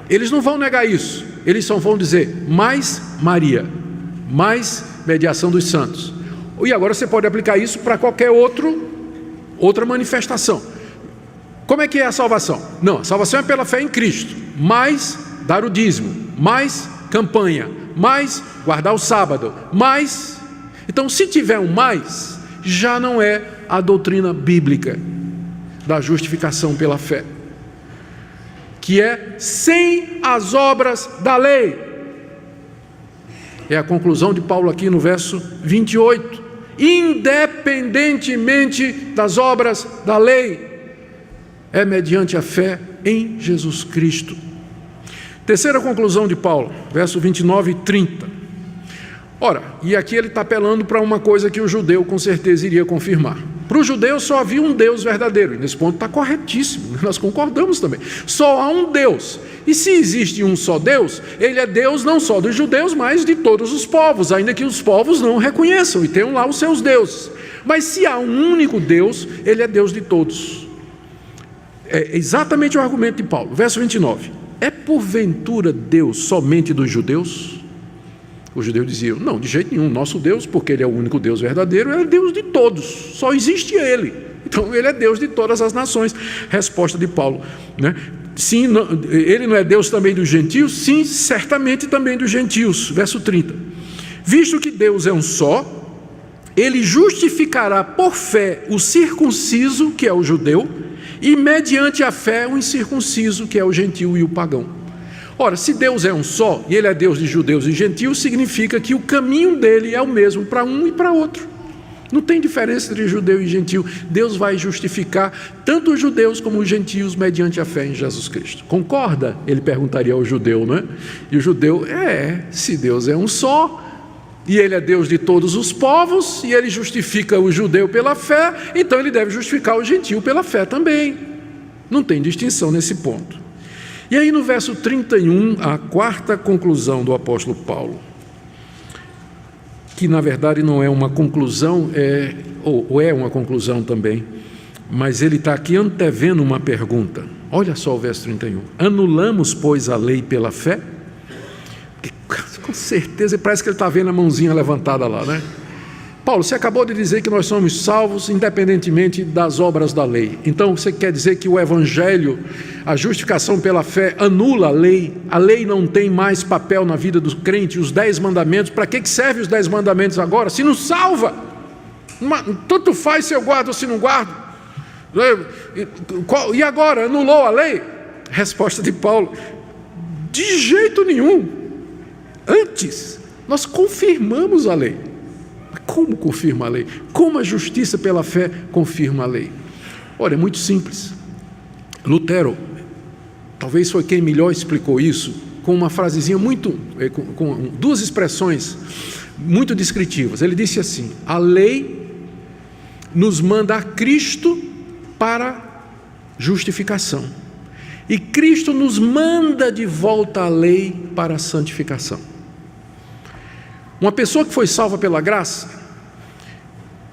Eles não vão negar isso. Eles só vão dizer, mais Maria, mais mediação dos santos. E agora você pode aplicar isso para qualquer outra manifestação. Como é que é a salvação? Não, a salvação é pela fé em Cristo, mais dar o dízimo, mais campanha, mais guardar o sábado, mais... Então, se tiver um mais, já não é a doutrina bíblica da justificação pela fé, que é sem as obras da lei. É a conclusão de Paulo aqui no verso 28. Independentemente das obras da lei, é mediante a fé em Jesus Cristo. Terceira conclusão de Paulo, verso 29 e 30. Ora, e aqui ele está apelando para uma coisa que o judeu com certeza iria confirmar. Para o judeu só havia um Deus verdadeiro, e nesse ponto está corretíssimo, nós concordamos também. Só há um Deus, e se existe um só Deus, ele é Deus não só dos judeus, mas de todos os povos, ainda que os povos não o reconheçam e tenham lá os seus deuses. Mas se há um único Deus, ele é Deus de todos. É exatamente o argumento de Paulo, verso 29. É porventura Deus somente dos judeus? Os judeus diziam, não, de jeito nenhum, nosso Deus, porque ele é o único Deus verdadeiro, é Deus de todos, só existe ele, então ele é Deus de todas as nações. Resposta de Paulo, né? Sim, não, ele não é Deus também dos gentios? Sim, certamente também dos gentios. Verso 30, visto que Deus é um só, ele justificará por fé o circunciso, que é o judeu, e mediante a fé o incircunciso, que é o gentio e o pagão. Ora, se Deus é um só, e ele é Deus de judeus e gentios, significa que o caminho dele é o mesmo para um e para outro. Não tem diferença entre judeu e gentio. Deus vai justificar tanto os judeus como os gentios mediante a fé em Jesus Cristo. Concorda? Ele perguntaria ao judeu, não é? E o judeu, se Deus é um só, e ele é Deus de todos os povos, e ele justifica o judeu pela fé, então ele deve justificar o gentio pela fé também. Não tem distinção nesse ponto. E aí no verso 31, a quarta conclusão do apóstolo Paulo, que na verdade não é uma conclusão, ou é uma conclusão também, mas ele está aqui antevendo uma pergunta. Olha só o verso 31. Anulamos, pois, a lei pela fé? Porque, com certeza, parece que ele está vendo a mãozinha levantada lá, né? Paulo, você acabou de dizer que nós somos salvos independentemente das obras da lei. Então você quer dizer que o evangelho, a justificação pela fé, anula a lei? A lei não tem mais papel na vida do crente, os 10 mandamentos. Para que servem os 10 mandamentos agora? Se não salva, tanto faz se eu guardo ou se não guardo. E agora, anulou a lei? Resposta de Paulo: de jeito nenhum. Antes, nós confirmamos a lei. Como confirma a lei? Como a justiça pela fé confirma a lei? Olha, é muito simples. Lutero, talvez foi quem melhor explicou isso, com uma frasezinha com duas expressões muito descritivas. Ele disse assim: a lei nos manda a Cristo para justificação, e Cristo nos manda de volta a lei para a santificação. Uma pessoa que foi salva pela graça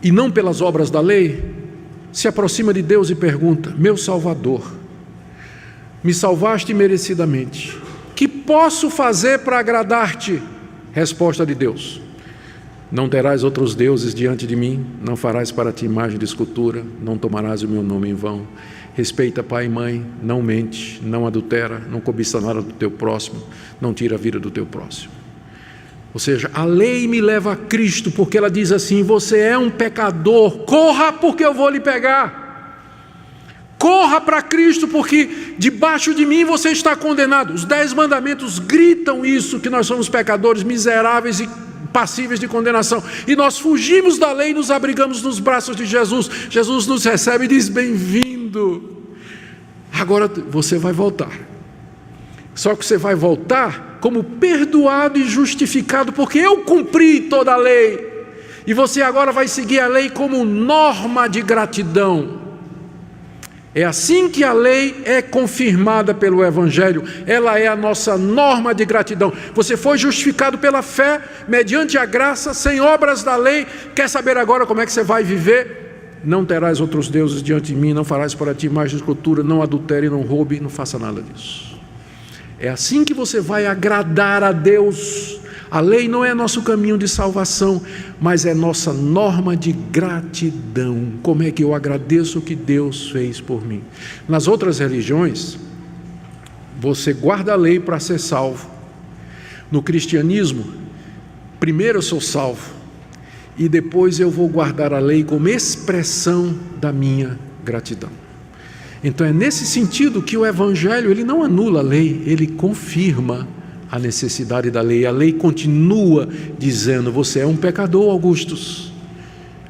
e não pelas obras da lei, se aproxima de Deus e pergunta: meu Salvador, me salvaste merecidamente, que posso fazer para agradar-te? Resposta de Deus: não terás outros deuses diante de mim, não farás para ti imagem de escultura, não tomarás o meu nome em vão, respeita pai e mãe, não mente, não adultera, não cobiça nada do teu próximo, não tira a vida do teu próximo. Ou seja, a lei me leva a Cristo, porque ela diz assim: você é um pecador, corra porque eu vou lhe pegar. Corra para Cristo, porque debaixo de mim você está condenado. Os 10 mandamentos gritam isso, que nós somos pecadores miseráveis e passíveis de condenação. E nós fugimos da lei e nos abrigamos nos braços de Jesus. Jesus nos recebe e diz: bem-vindo. Agora você vai voltar. Só que você vai voltar como perdoado e justificado, porque eu cumpri toda a lei. E você agora vai seguir a lei como norma de gratidão. É assim que a lei é confirmada pelo Evangelho. Ela é a nossa norma de gratidão. Você foi justificado pela fé, mediante a graça, sem obras da lei. Quer saber agora como é que você vai viver? Não terás outros deuses diante de mim, não farás para ti imagem de escultura, não adultere, não roube, não faça nada disso. É assim que você vai agradar a Deus. A lei não é nosso caminho de salvação, mas é nossa norma de gratidão. Como é que eu agradeço o que Deus fez por mim? Nas outras religiões, você guarda a lei para ser salvo. No cristianismo, primeiro eu sou salvo, e depois eu vou guardar a lei como expressão da minha gratidão. Então é nesse sentido que o Evangelho, ele não anula a lei, ele confirma a necessidade da lei. A lei continua dizendo: você é um pecador, Augustus,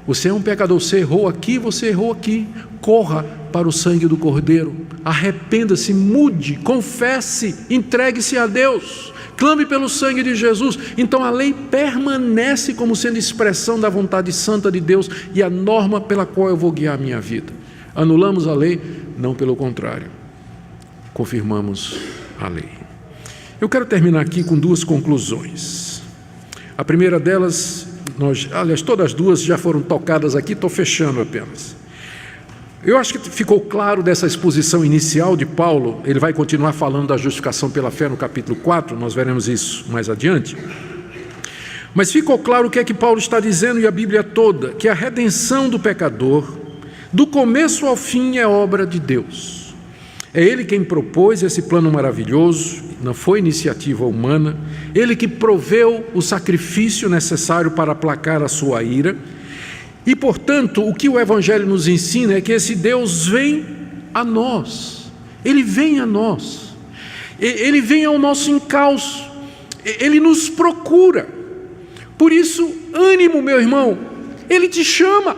você é um pecador, você errou aqui, corra para o sangue do Cordeiro, arrependa-se, mude, confesse, entregue-se a Deus, clame pelo sangue de Jesus. Então a lei permanece como sendo expressão da vontade santa de Deus e a norma pela qual eu vou guiar a minha vida. Anulamos a lei? Não, pelo contrário, confirmamos a lei. Eu quero terminar aqui com 2 conclusões. A primeira delas, aliás, todas as duas já foram tocadas aqui, estou fechando apenas. Eu acho que ficou claro dessa exposição inicial de Paulo. Ele vai continuar falando da justificação pela fé no capítulo 4, nós veremos isso mais adiante. Mas ficou claro o que é que Paulo está dizendo, e a Bíblia toda, que a redenção do pecador, do começo ao fim, é obra de Deus. É Ele quem propôs esse plano maravilhoso, não foi iniciativa humana. Ele que proveu o sacrifício necessário para aplacar a sua ira. E, portanto, o que o Evangelho nos ensina é que esse Deus vem a nós. Ele vem a nós. Ele vem ao nosso encalço. Ele nos procura. Por isso, ânimo, meu irmão. Ele te chama.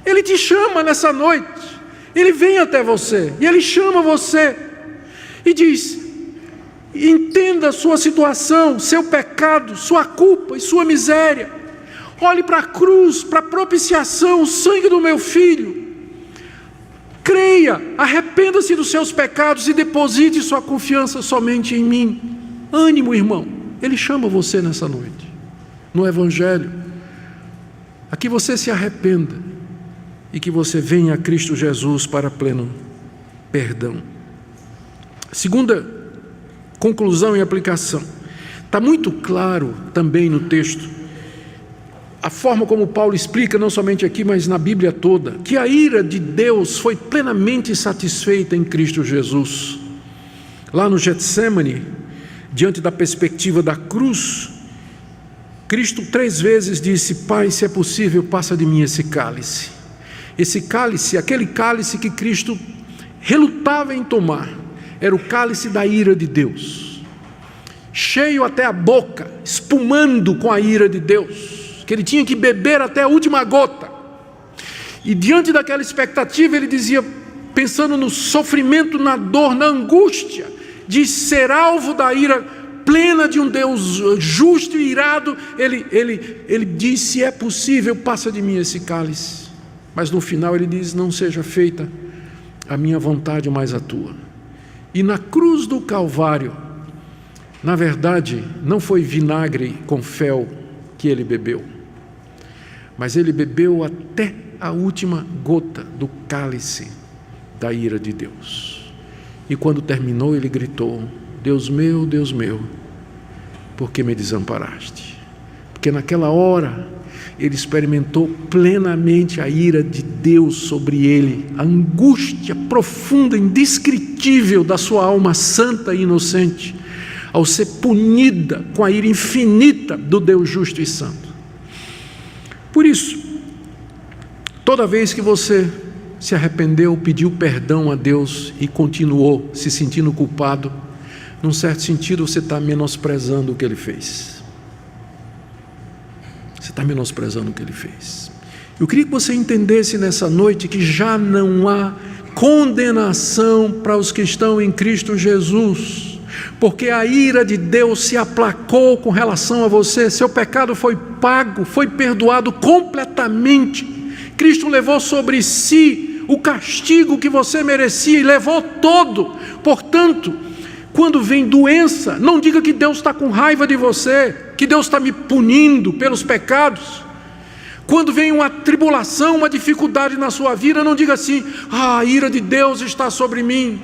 Ele te chama nessa noite. Ele vem até você e Ele chama você e diz: entenda a sua situação, seu pecado, sua culpa e sua miséria. Olhe para a cruz, para a propiciação, o sangue do meu filho. Creia, arrependa-se dos seus pecados e deposite sua confiança somente em mim. Ânimo, irmão. Ele chama você nessa noite, no Evangelho, a que você se arrependa e que você venha a Cristo Jesus para pleno perdão. Segunda conclusão e aplicação. Está muito claro também no texto, a forma como Paulo explica, não somente aqui, mas na Bíblia toda, que a ira de Deus foi plenamente satisfeita em Cristo Jesus. Lá no Getsêmani, diante da perspectiva da cruz, Cristo 3 vezes disse: Pai, se é possível, passa de mim esse cálice. Esse cálice, aquele cálice que Cristo relutava em tomar, era o cálice da ira de Deus, cheio até a boca, espumando com a ira de Deus, que ele tinha que beber até a última gota. E diante daquela expectativa, ele dizia, pensando no sofrimento, na dor, na angústia de ser alvo da ira plena de um Deus justo e irado, ele diz, se é possível, passa de mim esse cálice. Mas no final ele diz, não seja feita a minha vontade, mas a tua. E na cruz do Calvário, na verdade, não foi vinagre com fel que ele bebeu, mas ele bebeu até a última gota do cálice da ira de Deus. E quando terminou, ele gritou, Deus meu, por que me desamparaste? Porque naquela hora ele experimentou plenamente a ira de Deus sobre ele, a angústia profunda, indescritível da sua alma santa e inocente, ao ser punida com a ira infinita do Deus justo e santo. Por isso, toda vez que você se arrependeu, pediu perdão a Deus e continuou se sentindo culpado, num certo sentido você está menosprezando o que Ele fez. Você está menosprezando o que Ele fez. Eu queria que você entendesse nessa noite que já não há condenação para os que estão em Cristo Jesus, porque a ira de Deus se aplacou com relação a você. Seu pecado foi pago, foi perdoado completamente. Cristo levou sobre si o castigo que você merecia e levou todo. Portanto, quando vem doença, não diga que Deus está com raiva de você, que Deus está me punindo pelos pecados. Quando vem uma tribulação, uma dificuldade na sua vida, não diga assim, a ira de Deus está sobre mim.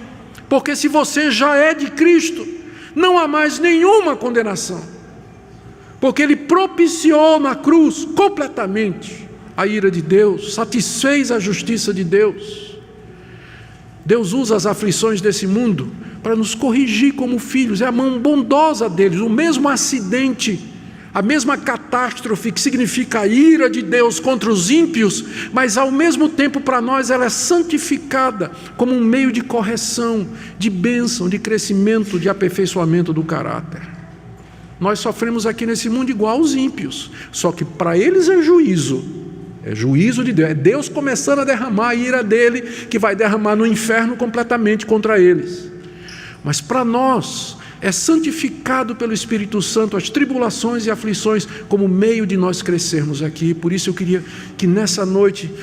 Porque se você já é de Cristo, não há mais nenhuma condenação. Porque Ele propiciou na cruz completamente a ira de Deus, satisfez a justiça de Deus. Deus usa as aflições desse mundo para nos corrigir como filhos, é a mão bondosa deles. O mesmo acidente, a mesma catástrofe que significa a ira de Deus contra os ímpios, mas ao mesmo tempo para nós ela é santificada como um meio de correção, de bênção, de crescimento, de aperfeiçoamento do caráter. Nós sofremos aqui nesse mundo igual aos ímpios, só que para eles é juízo de Deus, é Deus começando a derramar a ira dele, que vai derramar no inferno completamente contra eles. Mas para nós é santificado pelo Espírito Santo as tribulações e aflições como meio de nós crescermos aqui. Por isso eu queria que nessa noite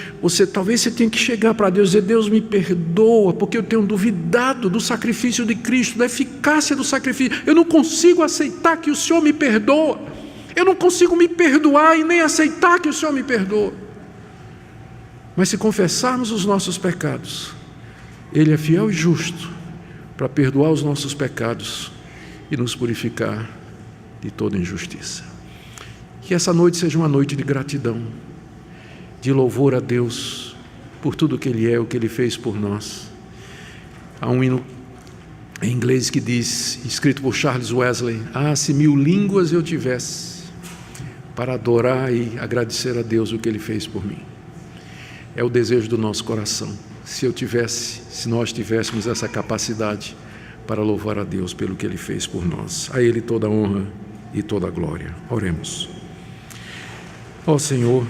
talvez você tenha que chegar para Deus e dizer, Deus me perdoa, porque eu tenho duvidado do sacrifício de Cristo, da eficácia do sacrifício. Eu não consigo aceitar que o Senhor me perdoa, eu não consigo me perdoar e nem aceitar que o Senhor me perdoa. Mas se confessarmos os nossos pecados, Ele é fiel e justo para perdoar os nossos pecados e nos purificar de toda injustiça. Que essa noite seja uma noite de gratidão, de louvor a Deus por tudo que Ele é, o que Ele fez por nós. Há um hino em inglês que diz, escrito por Charles Wesley, se 1000 línguas eu tivesse para adorar e agradecer a Deus o que Ele fez por mim. É o desejo do nosso coração. Se nós tivéssemos essa capacidade para louvar a Deus pelo que Ele fez por nós. A Ele toda a honra e toda a glória. Oremos. Ó Senhor,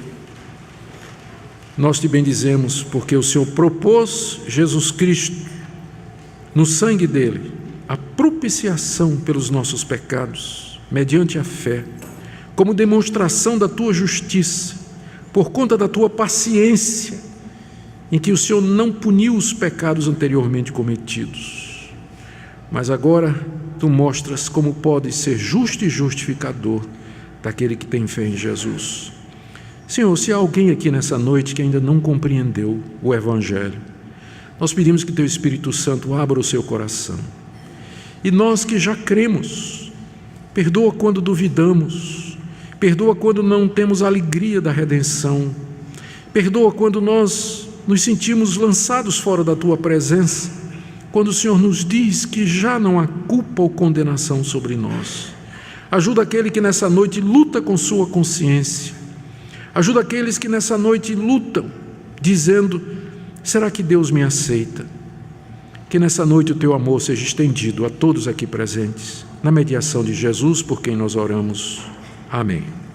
nós te bendizemos porque o Senhor propôs Jesus Cristo, no sangue dele, a propiciação pelos nossos pecados, mediante a fé, como demonstração da tua justiça, por conta da tua paciência, em que o Senhor não puniu os pecados anteriormente cometidos. Mas agora tu mostras como pode ser justo e justificador daquele que tem fé em Jesus. Senhor, se há alguém aqui nessa noite que ainda não compreendeu o Evangelho, nós pedimos que teu Espírito Santo abra o seu coração. E nós que já cremos, perdoa quando duvidamos, perdoa quando não temos a alegria da redenção, perdoa quando nós nos sentimos lançados fora da tua presença, quando o Senhor nos diz que já não há culpa ou condenação sobre nós. Ajuda aquele que nessa noite luta com sua consciência, ajuda aqueles que nessa noite lutam dizendo: será que Deus me aceita? Que nessa noite o teu amor seja estendido a todos aqui presentes, na mediação de Jesus, por quem nós oramos. Amém.